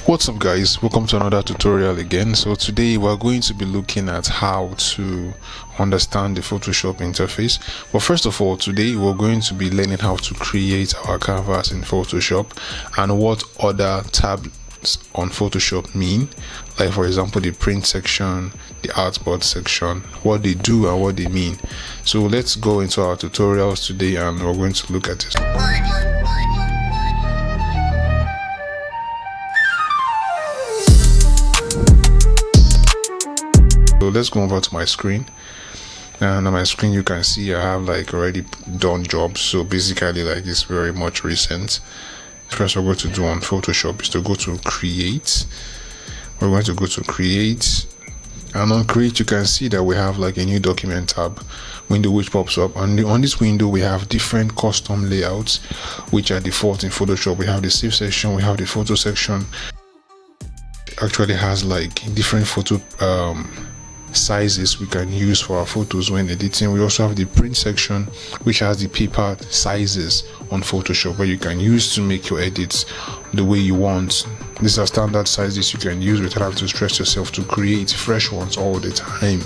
What's up guys, welcome to another tutorial again. So today we're going to be looking at how to understand the Photoshop interface. But first of all, today we're going to be learning how to create our canvas in Photoshop and what other tabs on Photoshop mean, like for example the print section, the artboard section, what they do and what they mean. So let's go into our tutorials today and we're going to look at this. So let's go over to my screen, and on my screen you can see I have like already done jobs. So basically like it's very much recent. First we're going to do on Photoshop is to go to create. We're going to go to create, and on create you can see that we have like a new document tab window which pops up, and on this window we have different custom layouts which are default in Photoshop. We have the save section, we have the photo section. Actually has like different photo sizes we can use for our photos when editing. We also have the print section which has the paper sizes on Photoshop where you can use to make your edits the way you want. These are standard sizes you can use without having to stress yourself to create fresh ones all the time.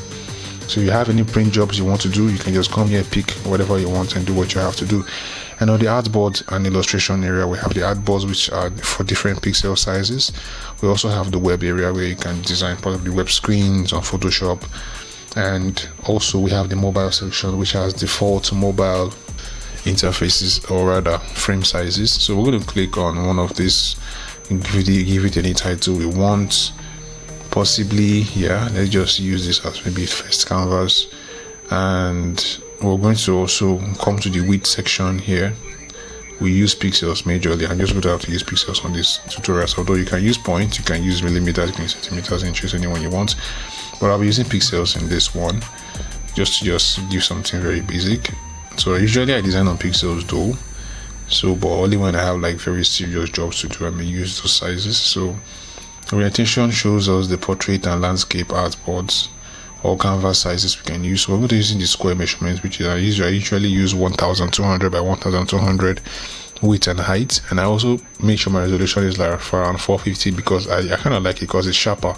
So if you have any print jobs you want to do, you can just come here, pick whatever you want and do what you have to do. And on the artboard and illustration area, we have the artboards which are for different pixel sizes. We also have the web area where you can design probably web screens on Photoshop. And also we have the mobile section which has default mobile interfaces, or rather frame sizes. So we're going to click on one of these, give it any title we want. Possibly, yeah, let's just use this as maybe first canvas. And we're going to also come to the width section here. We use pixels majorly. I'm just going to have to use pixels on this tutorial. So although you can use points, you can use millimeters, you can use centimeters, inches, anyone you want, but I'll be using pixels in this one just to give something very basic. So usually I design on pixels though, but only when I have like very serious jobs to do I may use those sizes. So orientation shows us the portrait and landscape artboards or canvas sizes we can use. So we're going to use the square measurements, which I usually use 1200 by 1200 width and height. And I also make sure my resolution is like for around 450 because I kind of like it because it's sharper,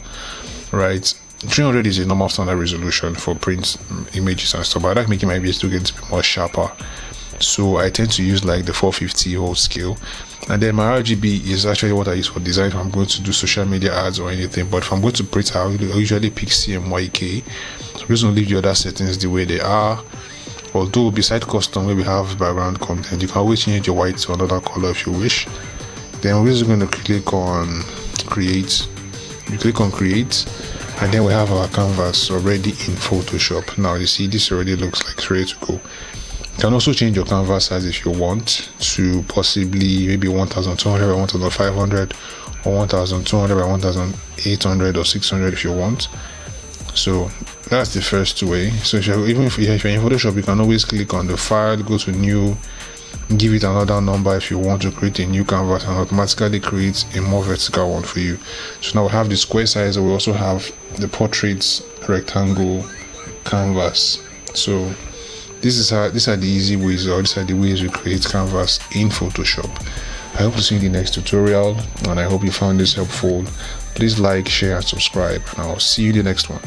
right? 300 is a normal standard resolution for print images and stuff, but I like making my images to get a bit more sharper. So I tend to use like the 450 whole scale. And then my RGB is actually what I use for design if I'm going to do social media ads or anything. But if I'm going to print, I usually pick CMYK. So we're just going to leave the other settings the way they are. Although beside custom where we have background content, you can always change your white to another color if you wish. Then we're just going to click on create. You click on create, and then we have our canvas already in Photoshop. Now you see this already looks like it's ready to go. You can also change your canvas size if you want to possibly maybe 1200 by 1500 or 1200 by 1800 or 600 if you want. So that's the first way. So if you're in Photoshop, you can always click on the file, go to new, give it another number if you want to create a new canvas, and automatically create a more vertical one for you. So now we have the square size, and we also have the portraits rectangle canvas. So these are the easy ways, or these are the ways we create canvas in Photoshop. I hope to see you in the next tutorial, and I hope you found this helpful. Please like, share, and subscribe, and I'll see you in the next one.